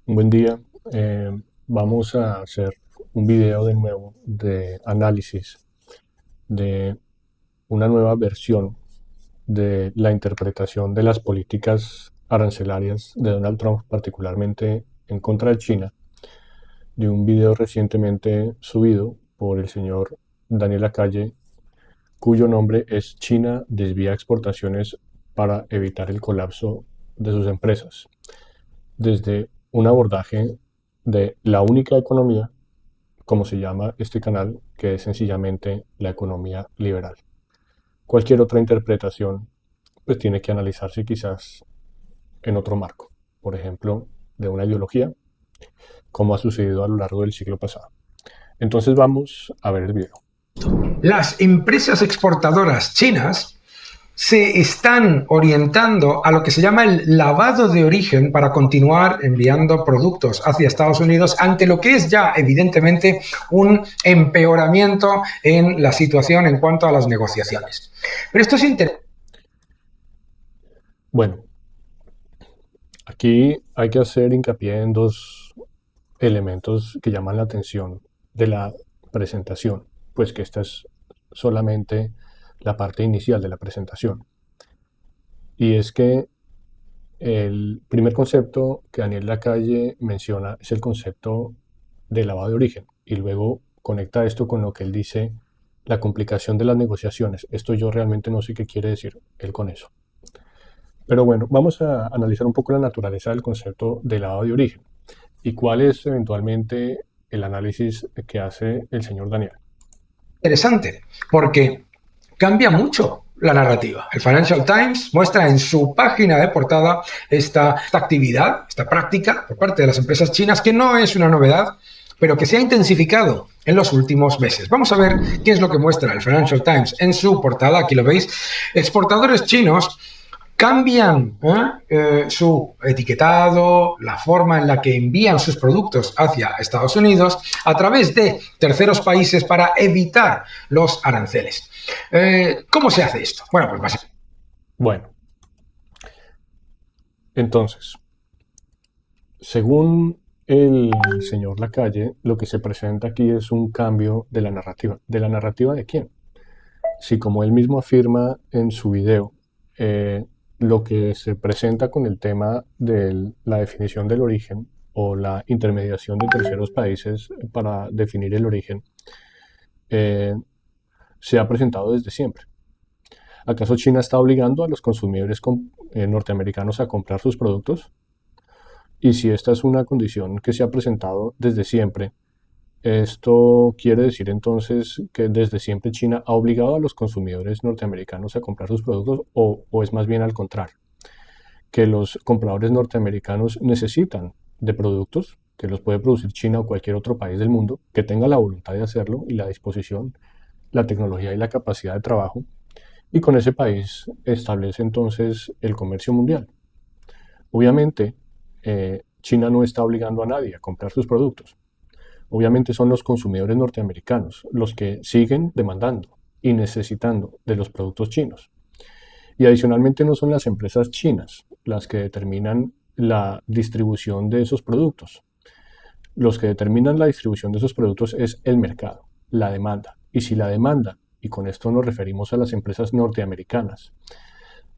Un buen día. Vamos a hacer un video de nuevo de análisis de una nueva versión de la interpretación de las políticas arancelarias de Donald Trump, particularmente en contra de China, de un video recientemente subido por el señor Daniel Lacalle, cuyo nombre es China desvía exportaciones para evitar el colapso de sus empresas, desde un abordaje de la única economía, como se llama este canal, que es sencillamente la economía liberal. Cualquier otra interpretación pues tiene que analizarse quizás en otro marco, por ejemplo, de una ideología, como ha sucedido a lo largo del siglo pasado. Entonces vamos a ver el video. Las empresas exportadoras chinas se están orientando a lo que se llama el lavado de origen para continuar enviando productos hacia Estados Unidos ante lo que es ya evidentemente un empeoramiento en la situación en cuanto a las negociaciones. Pero esto es interesante. Bueno, aquí hay que hacer hincapié en dos elementos que llaman la atención de la presentación, pues que esta es solamente la parte inicial de la presentación. Y es que el primer concepto que Daniel Lacalle menciona es el concepto de lavado de origen y luego conecta esto con lo que él dice, la complicación de las negociaciones. Esto yo realmente no sé qué quiere decir él con eso. Pero bueno, vamos a analizar un poco la naturaleza del concepto de lavado de origen y cuál es eventualmente el análisis que hace el señor Daniel. Interesante, porque cambia mucho la narrativa. El Financial Times muestra en su página de portada esta actividad, esta práctica por parte de las empresas chinas, que no es una novedad, pero que se ha intensificado en los últimos meses. Vamos a ver qué es lo que muestra el Financial Times en su portada. Aquí lo veis. Exportadores chinos cambian su etiquetado, la forma en la que envían sus productos hacia Estados Unidos a través de terceros países para evitar los aranceles. ¿Cómo se hace esto? Bueno, pues básicamente. Bueno, entonces, según el señor Lacalle, lo que se presenta aquí es un cambio de la narrativa. ¿De la narrativa de quién? Si como él mismo afirma en su video, lo que se presenta con el tema de la definición del origen o la intermediación de terceros países para definir el origen, eh, se ha presentado desde siempre. ¿Acaso China está obligando a los consumidores norteamericanos a comprar sus productos? Y si esta es una condición que se ha presentado desde siempre, esto quiere decir entonces que desde siempre China ha obligado a los consumidores norteamericanos a comprar sus productos o es más bien al contrario, que los compradores norteamericanos necesitan de productos que los puede producir China o cualquier otro país del mundo que tenga la voluntad de hacerlo y la disposición, la tecnología y la capacidad de trabajo, y con ese país establece entonces el comercio mundial. Obviamente, China no está obligando a nadie a comprar sus productos. Obviamente son los consumidores norteamericanos los que siguen demandando y necesitando de los productos chinos. Y adicionalmente no son las empresas chinas las que determinan la distribución de esos productos. Los que determinan la distribución de esos productos es el mercado, la demanda. Y si la demanda, y con esto nos referimos a las empresas norteamericanas,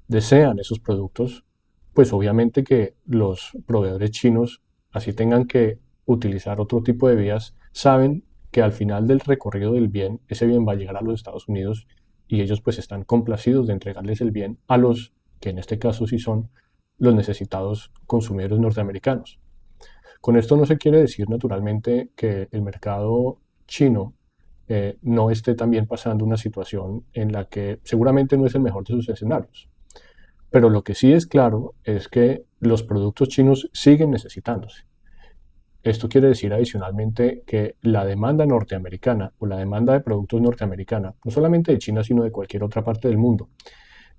desean esos productos, pues obviamente que los proveedores chinos, así tengan que utilizar otro tipo de vías, saben que al final del recorrido del bien, ese bien va a llegar a los Estados Unidos y ellos pues están complacidos de entregarles el bien a los que en este caso sí son los necesitados consumidores norteamericanos. Con esto no se quiere decir naturalmente que el mercado chino no esté también pasando una situación en la que seguramente no es el mejor de sus escenarios. Pero lo que sí es claro es que los productos chinos siguen necesitándose. Esto quiere decir adicionalmente que la demanda norteamericana o la demanda de productos norteamericana, no solamente de China, sino de cualquier otra parte del mundo,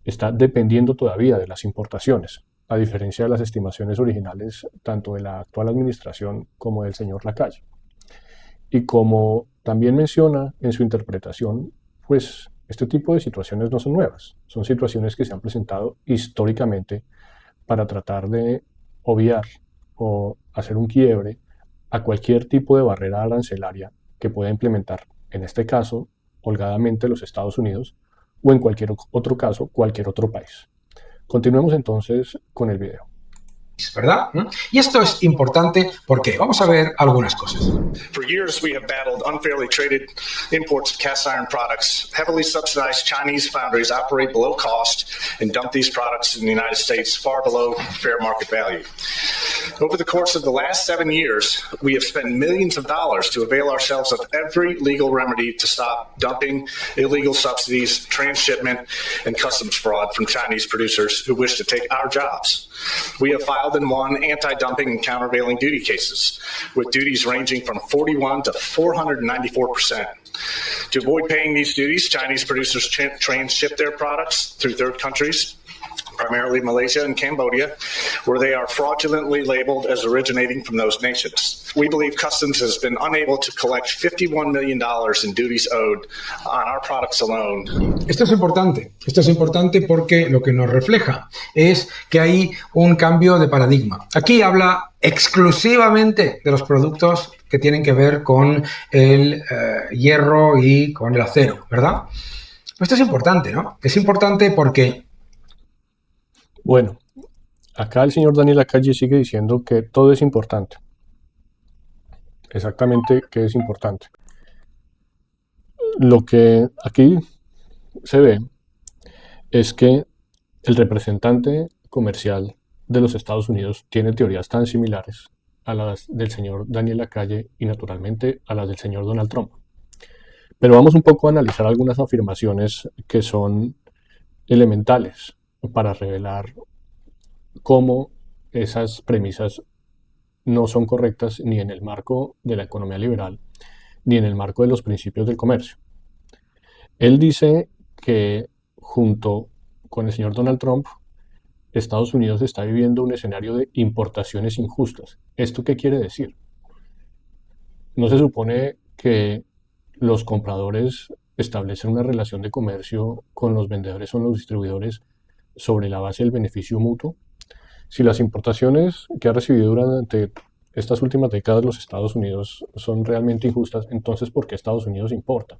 está dependiendo todavía de las importaciones, a diferencia de las estimaciones originales tanto de la actual administración como del señor Lacalle. Y como también menciona en su interpretación, pues este tipo de situaciones no son nuevas, son situaciones que se han presentado históricamente para tratar de obviar o hacer un quiebre a cualquier tipo de barrera arancelaria que pueda implementar, en este caso, holgadamente los Estados Unidos, o en cualquier otro caso, cualquier otro país. Continuemos entonces con el video. ¿Verdad? Y esto es importante porque vamos a ver algunas cosas. For years, we have battled unfairly traded imports of cast iron products. Heavily subsidized Chinese foundries operate below cost and dump these products in the United States far below fair market value. Over the course of the last 7 years, we have spent millions of dollars to avail ourselves of every legal remedy to stop dumping, illegal subsidies, transshipment, and customs fraud from Chinese producers who wish to take our jobs. We have filed and won anti-dumping and countervailing duty cases, with duties ranging from 41 to 494%. To avoid paying these duties, Chinese producers transship their products through third countries, primarily Malaysia and Cambodia, where they are fraudulently labeled as originating from those nations. We believe Customs has been unable to collect $51 million in duties owed on our products alone. Esto es importante porque lo que nos refleja es que hay un cambio de paradigma. Aquí habla exclusivamente de los productos que tienen que ver con el hierro y con el acero, ¿verdad? Esto es importante, ¿no? Es importante porque... Bueno, acá el señor Daniel Lacalle sigue diciendo que todo es importante. Exactamente qué es importante. Lo que aquí se ve es que el representante comercial de los Estados Unidos tiene teorías tan similares a las del señor Daniel Lacalle y naturalmente a las del señor Donald Trump. Pero vamos un poco a analizar algunas afirmaciones que son elementales para revelar cómo esas premisas no son correctas ni en el marco de la economía liberal ni en el marco de los principios del comercio. Él dice que junto con el señor Donald Trump, Estados Unidos está viviendo un escenario de importaciones injustas. ¿Esto qué quiere decir? ¿No se supone que los compradores establecen una relación de comercio con los vendedores o los distribuidores sobre la base del beneficio mutuo? Si las importaciones que ha recibido durante estas últimas décadas los Estados Unidos son realmente injustas, entonces ¿por qué Estados Unidos importa?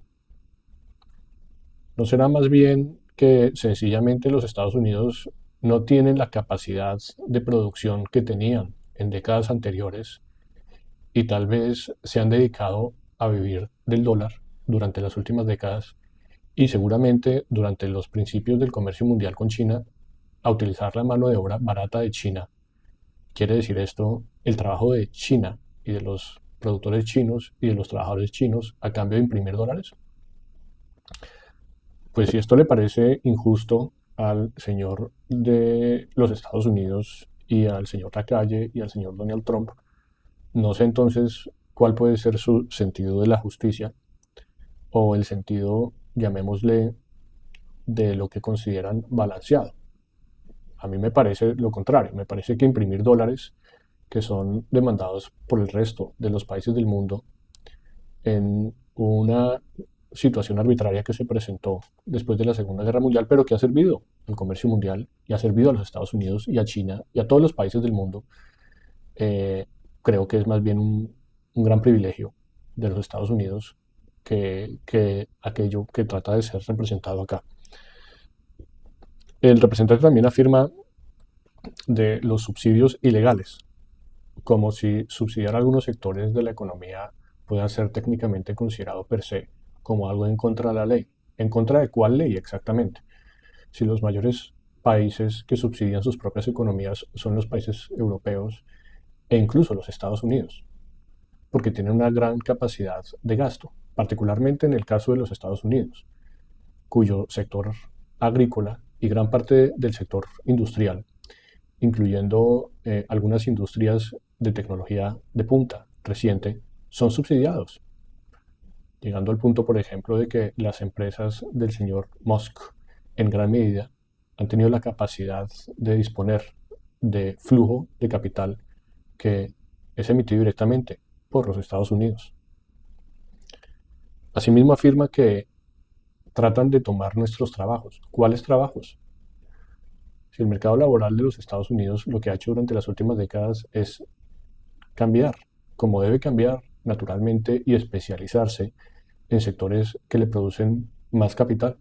¿No será más bien que sencillamente los Estados Unidos no tienen la capacidad de producción que tenían en décadas anteriores y tal vez se han dedicado a vivir del dólar durante las últimas décadas y seguramente durante los principios del comercio mundial con China a utilizar la mano de obra barata de China? Quiere decir esto el trabajo de China y de los productores chinos y de los trabajadores chinos a cambio de imprimir dólares. Pues si esto le parece injusto al señor de los Estados Unidos y al señor Lacalle y al señor Donald Trump, no sé entonces cuál puede ser su sentido de la justicia o el sentido, llamémosle, de lo que consideran balanceado. A mí me parece lo contrario, me parece que imprimir dólares que son demandados por el resto de los países del mundo en una situación arbitraria que se presentó después de la Segunda Guerra Mundial, pero que ha servido al comercio mundial y ha servido a los Estados Unidos y a China y a todos los países del mundo, creo que es más bien un gran privilegio de los Estados Unidos que aquello que trata de ser representado acá. El representante también afirma de los subsidios ilegales, como si subsidiar algunos sectores de la economía pueda ser técnicamente considerado per se como algo en contra de la ley. ¿En contra de cuál ley exactamente? Si los mayores países que subsidian sus propias economías son los países europeos e incluso los Estados Unidos, porque tienen una gran capacidad de gasto, particularmente en el caso de los Estados Unidos, cuyo sector agrícola y gran parte del sector industrial, incluyendo algunas industrias de tecnología de punta reciente, son subsidiados, llegando al punto, por ejemplo, de que las empresas del señor Musk, en gran medida, han tenido la capacidad de disponer de flujo de capital que es emitido directamente por los Estados Unidos. Asimismo afirma que tratan de tomar nuestros trabajos. ¿Cuáles trabajos? Si el mercado laboral de los Estados Unidos lo que ha hecho durante las últimas décadas es cambiar, como debe cambiar naturalmente y especializarse en sectores que le producen más capital.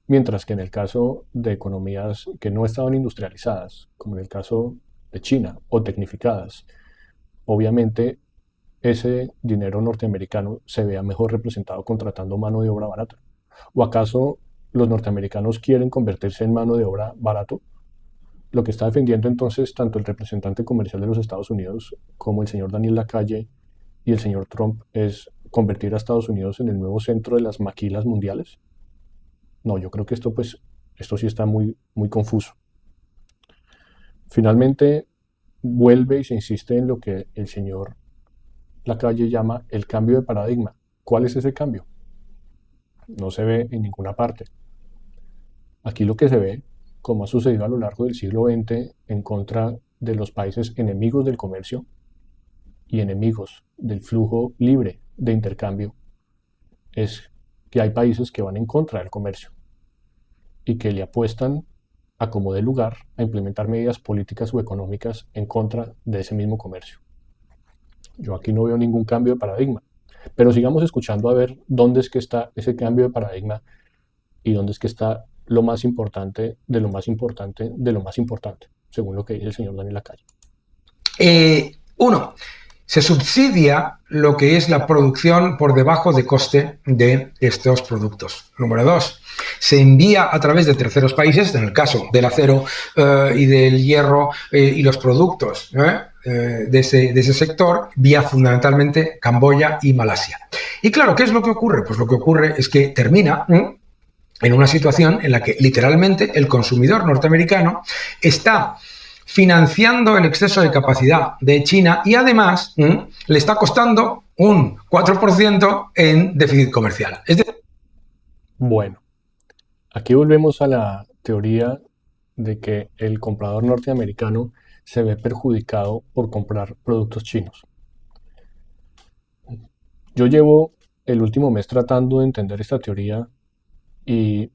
Mientras que en el caso de economías que no estaban industrializadas, como en el caso de China o tecnificadas, obviamente ese dinero norteamericano se vea mejor representado contratando mano de obra barata. ¿O acaso los norteamericanos quieren convertirse en mano de obra barato? Lo que está defendiendo entonces tanto el representante comercial de los Estados Unidos como el señor Daniel Lacalle y el señor Trump es convertir a Estados Unidos en el nuevo centro de las maquilas mundiales. No, yo creo que esto sí está muy, muy confuso. Finalmente, vuelve y se insiste en lo que el señor Lacalle llama el cambio de paradigma. ¿Cuál es ese cambio? No se ve en ninguna parte. Aquí lo que se ve, como ha sucedido a lo largo del siglo XX en contra de los países enemigos del comercio y enemigos del flujo libre de intercambio, es que hay países que van en contra del comercio y que le apuestan a como dé lugar a implementar medidas políticas o económicas en contra de ese mismo comercio. Yo aquí no veo ningún cambio de paradigma, pero sigamos escuchando a ver dónde es que está ese cambio de paradigma y dónde es que está lo más importante de lo más importante de lo más importante, según lo que dice el señor Daniel Lacalle. Uno, se subsidia lo que es la producción por debajo de coste de estos productos. Número dos, se envía a través de terceros países, en el caso del acero y del hierro y los productos de ese sector, vía fundamentalmente Camboya y Malasia. Y claro, ¿qué es lo que ocurre? Pues lo que ocurre es que termina en una situación en la que literalmente el consumidor norteamericano está financiando el exceso de capacidad de China y además le está costando un 4% en déficit comercial. Bueno, aquí volvemos a la teoría de que el comprador norteamericano se ve perjudicado por comprar productos chinos. Yo llevo el último mes tratando de entender esta teoría y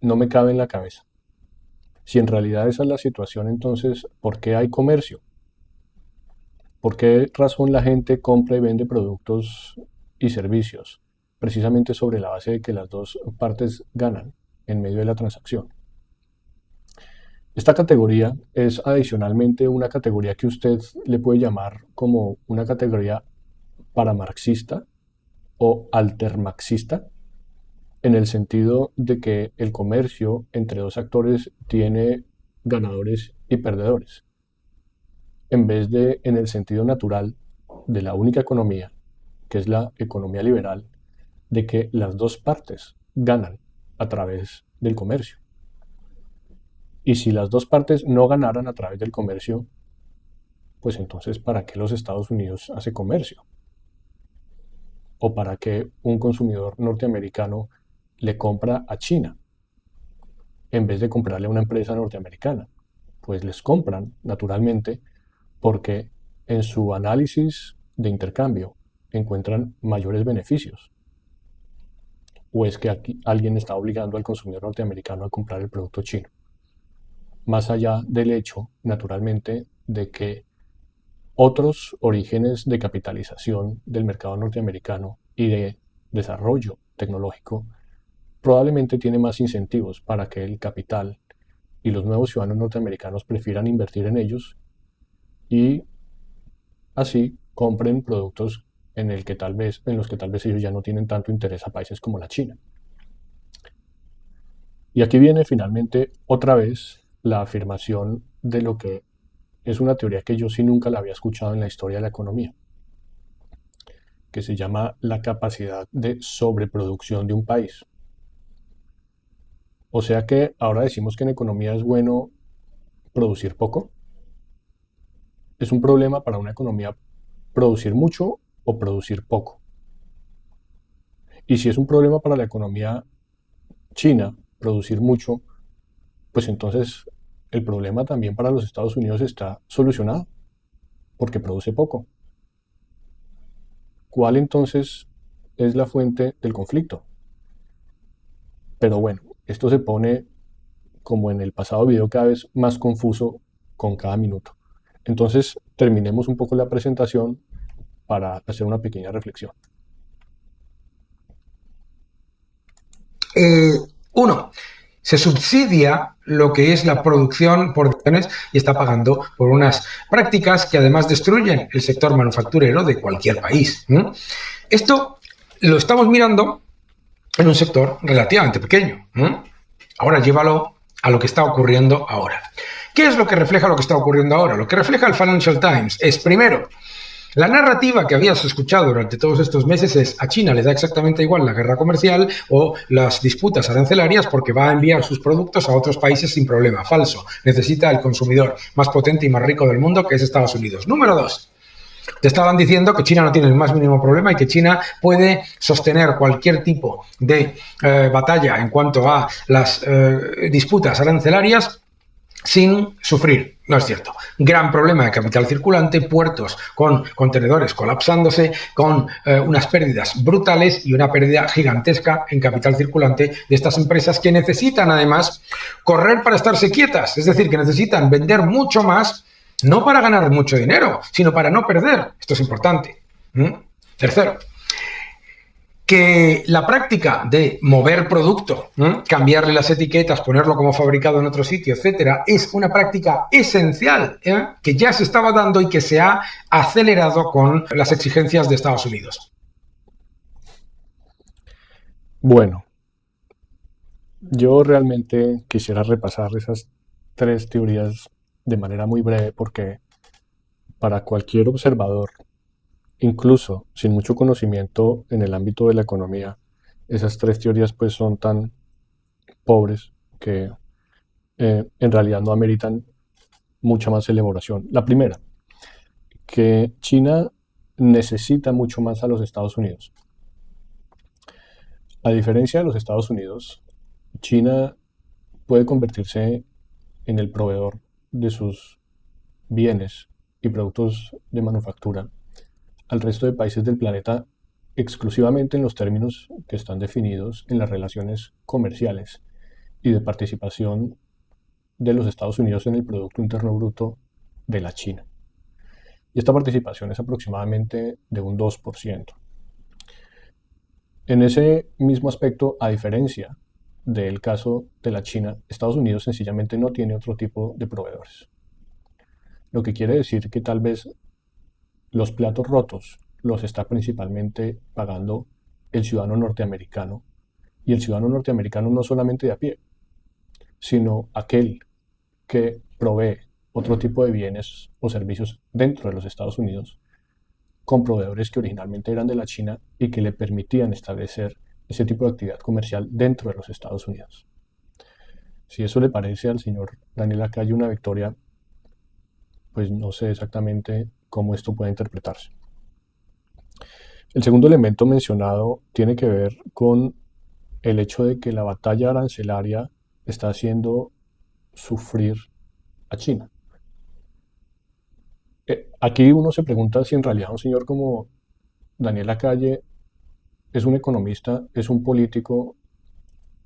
no me cabe en la cabeza. Si en realidad esa es la situación, entonces, ¿por qué hay comercio? ¿Por qué razón la gente compra y vende productos y servicios? Precisamente sobre la base de que las dos partes ganan en medio de la transacción. Esta categoría es adicionalmente una categoría que usted le puede llamar como una categoría paramarxista o altermarxista, en el sentido de que el comercio entre dos actores tiene ganadores y perdedores, en vez de en el sentido natural de la única economía, que es la economía liberal, de que las dos partes ganan a través del comercio. Y si las dos partes no ganaran a través del comercio, pues entonces ¿para qué los Estados Unidos hace comercio? ¿O para qué un consumidor norteamericano le compra a China en vez de comprarle a una empresa norteamericana? Pues les compran, naturalmente, porque en su análisis de intercambio encuentran mayores beneficios. ¿O es que aquí alguien está obligando al consumidor norteamericano a comprar el producto chino? Más allá del hecho, naturalmente, de que otros orígenes de capitalización del mercado norteamericano y de desarrollo tecnológico probablemente tiene más incentivos para que el capital y los nuevos ciudadanos norteamericanos prefieran invertir en ellos y así compren productos en los que tal vez ellos ya no tienen tanto interés a países como la China. Y aquí viene finalmente otra vez la afirmación de lo que es una teoría que yo sí nunca la había escuchado en la historia de la economía, que se llama la capacidad de sobreproducción de un país. O sea que ahora decimos que en economía es bueno producir poco. ¿Es un problema para una economía producir mucho o producir poco? Y si es un problema para la economía china producir mucho, pues entonces el problema también para los Estados Unidos está solucionado, porque produce poco. ¿Cuál entonces es la fuente del conflicto? Pero bueno, esto se pone, como en el pasado video, cada vez más confuso con cada minuto. Entonces, terminemos un poco la presentación para hacer una pequeña reflexión. Uno, se subsidia lo que es la producción por acciones y está pagando por unas prácticas que además destruyen el sector manufacturero de cualquier país. Esto lo estamos mirando en un sector relativamente pequeño. Ahora llévalo a lo que está ocurriendo ahora. ¿Qué es lo que refleja lo que está ocurriendo ahora? Lo que refleja el Financial Times es, primero, la narrativa que habías escuchado durante todos estos meses es: a China le da exactamente igual la guerra comercial o las disputas arancelarias porque va a enviar sus productos a otros países sin problema. Falso. Necesita el consumidor más potente y más rico del mundo, que es Estados Unidos. Número 2. Te estaban diciendo que China no tiene el más mínimo problema y que China puede sostener cualquier tipo de batalla en cuanto a las disputas arancelarias sin sufrir. No es cierto. Gran problema de capital circulante, puertos con contenedores colapsándose, con unas pérdidas brutales y una pérdida gigantesca en capital circulante de estas empresas que necesitan además correr para estarse quietas. Es decir, que necesitan vender mucho más, no para ganar mucho dinero, sino para no perder. Esto es importante. Tercero, que la práctica de mover producto, cambiarle las etiquetas, ponerlo como fabricado en otro sitio, etcétera, es una práctica esencial, que ya se estaba dando y que se ha acelerado con las exigencias de Estados Unidos. Bueno, yo realmente quisiera repasar esas 3 teorías de manera muy breve porque para cualquier observador, incluso sin mucho conocimiento en el ámbito de la economía, esas 3 teorías pues son tan pobres que en realidad no ameritan mucha más elaboración. La primera, que China necesita mucho más a los Estados Unidos. A diferencia de los Estados Unidos, China puede convertirse en el proveedor de sus bienes y productos de manufactura al resto de países del planeta exclusivamente en los términos que están definidos en las relaciones comerciales y de participación de los Estados Unidos en el Producto Interno Bruto de la China. Y esta participación es aproximadamente de un 2%. En ese mismo aspecto, a diferencia del caso de la China, Estados Unidos sencillamente no tiene otro tipo de proveedores. Lo que quiere decir que tal vez los platos rotos los está principalmente pagando el ciudadano norteamericano. Y el ciudadano norteamericano no solamente de a pie, sino aquel que provee otro tipo de bienes o servicios dentro de los Estados Unidos con proveedores que originalmente eran de la China y que le permitían establecer ese tipo de actividad comercial dentro de los Estados Unidos. Si eso le parece al señor Daniel Lacalle una victoria, pues no sé exactamente cómo esto puede interpretarse. El segundo elemento mencionado tiene que ver con el hecho de que la batalla arancelaria está haciendo sufrir a China. Aquí uno se pregunta si en realidad un señor como Daniel Lacalle es un economista, es un político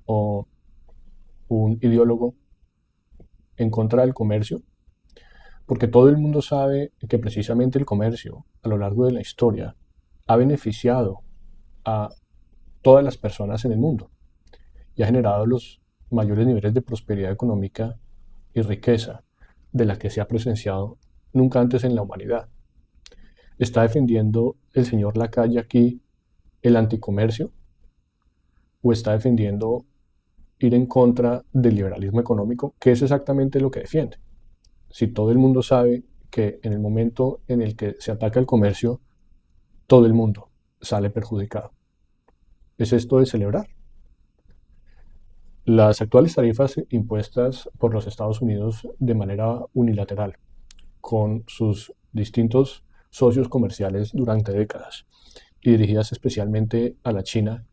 o un ideólogo en contra del comercio, porque todo el mundo sabe que precisamente el comercio a lo largo de la historia ha beneficiado a todas las personas en el mundo y ha generado los mayores niveles de prosperidad económica y riqueza de la que se ha presenciado nunca antes en la humanidad. ¿Está defendiendo el señor Lacalle aquí el anticomercio o está defendiendo ir en contra del liberalismo económico, que es exactamente lo que defiende? Si todo el mundo sabe que en el momento en el que se ataca el comercio, todo el mundo sale perjudicado. ¿Es esto de celebrar? Las actuales tarifas impuestas por los Estados Unidos de manera unilateral con sus distintos socios comerciales durante décadas y dirigidas especialmente a la China,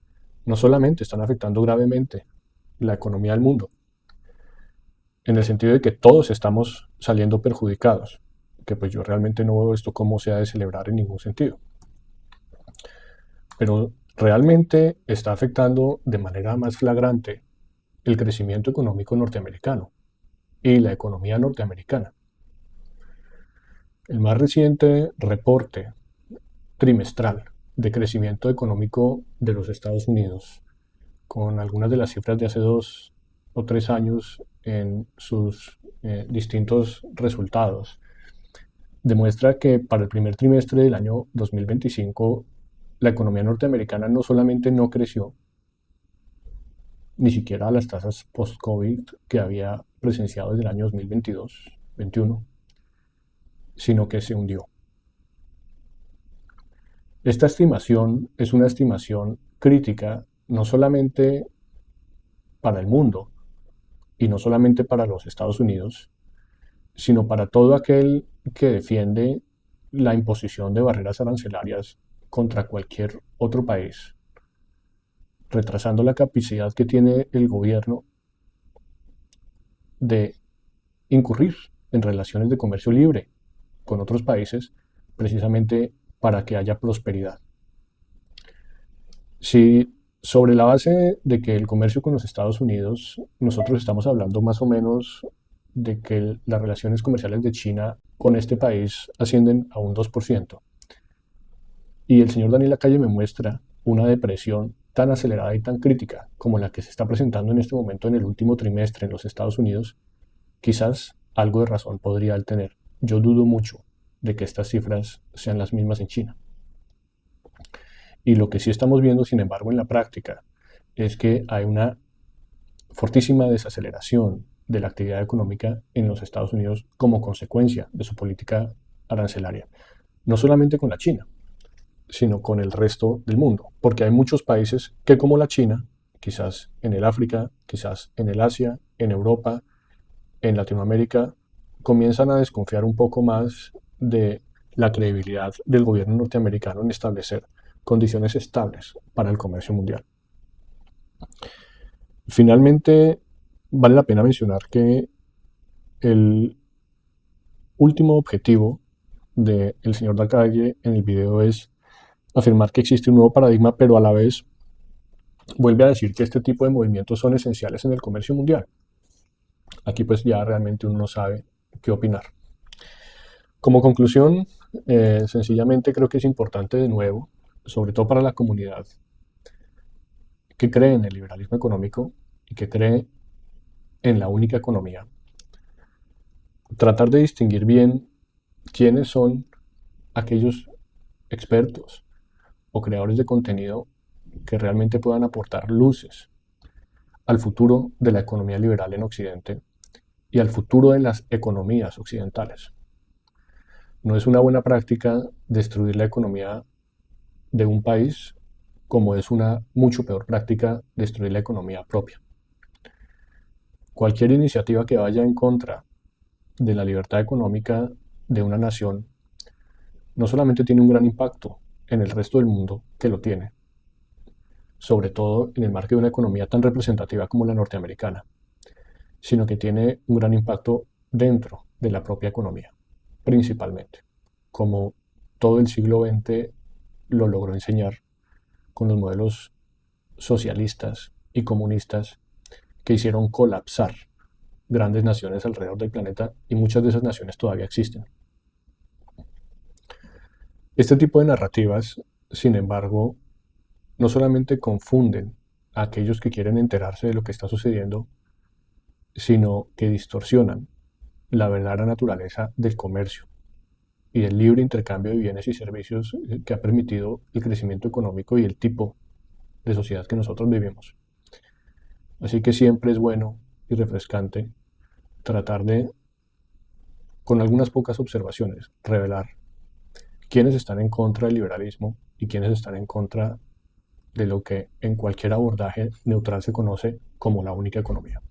no solamente están afectando gravemente la economía del mundo, en el sentido de que todos estamos saliendo perjudicados, que pues yo realmente no veo esto como se ha de celebrar en ningún sentido. Pero realmente está afectando de manera más flagrante el crecimiento económico norteamericano y la economía norteamericana. El más reciente reporte trimestral de crecimiento económico de los Estados Unidos, con algunas de las cifras de hace 2 o 3 años en sus distintos resultados, demuestra que para el primer trimestre del año 2025 la economía norteamericana no solamente no creció, ni siquiera a las tasas post-COVID que había presenciado desde el año 2022-21, sino que se hundió. Esta estimación es una estimación crítica no solamente para el mundo y no solamente para los Estados Unidos, sino para todo aquel que defiende la imposición de barreras arancelarias contra cualquier otro país, retrasando la capacidad que tiene el gobierno de incurrir en relaciones de comercio libre con otros países, precisamente para que haya prosperidad. Si sobre la base de que el comercio con los Estados Unidos, nosotros estamos hablando más o menos de que las relaciones comerciales de China con este país ascienden a un 2%, y el señor Daniel Lacalle me muestra una depresión tan acelerada y tan crítica como la que se está presentando en este momento en el último trimestre en los Estados Unidos, quizás algo de razón podría él tener. Yo dudo mucho de que estas cifras sean las mismas en China. Y lo que sí estamos viendo, sin embargo, en la práctica, es que hay una fortísima desaceleración de la actividad económica en los Estados Unidos como consecuencia de su política arancelaria. No solamente con la China, sino con el resto del mundo, porque hay muchos países que, como la China, quizás en el África, quizás en el Asia, en Europa, en Latinoamérica, comienzan a desconfiar un poco más de la credibilidad del gobierno norteamericano en establecer condiciones estables para el comercio mundial. Finalmente, vale la pena mencionar que el último objetivo del señor Lacalle en el video es afirmar que existe un nuevo paradigma, pero a la vez vuelve a decir que este tipo de movimientos son esenciales en el comercio mundial. Aquí pues ya realmente uno no sabe qué opinar. Como conclusión, sencillamente creo que es importante de nuevo, sobre todo para la comunidad que cree en el liberalismo económico y que cree en la única economía, tratar de distinguir bien quiénes son aquellos expertos o creadores de contenido que realmente puedan aportar luces al futuro de la economía liberal en Occidente y al futuro de las economías occidentales. No es una buena práctica destruir la economía de un país, como es una mucho peor práctica destruir la economía propia. Cualquier iniciativa que vaya en contra de la libertad económica de una nación no solamente tiene un gran impacto en el resto del mundo, que lo tiene, sobre todo en el marco de una economía tan representativa como la norteamericana, sino que tiene un gran impacto dentro de la propia economía, principalmente, como todo el siglo XX lo logró enseñar con los modelos socialistas y comunistas que hicieron colapsar grandes naciones alrededor del planeta, y muchas de esas naciones todavía existen. Este tipo de narrativas, sin embargo, no solamente confunden a aquellos que quieren enterarse de lo que está sucediendo, sino que distorsionan la verdadera naturaleza del comercio y del libre intercambio de bienes y servicios que ha permitido el crecimiento económico y el tipo de sociedad que nosotros vivimos. Así que siempre es bueno y refrescante tratar de, con algunas pocas observaciones, revelar quiénes están en contra del liberalismo y quiénes están en contra de lo que en cualquier abordaje neutral se conoce como la única economía.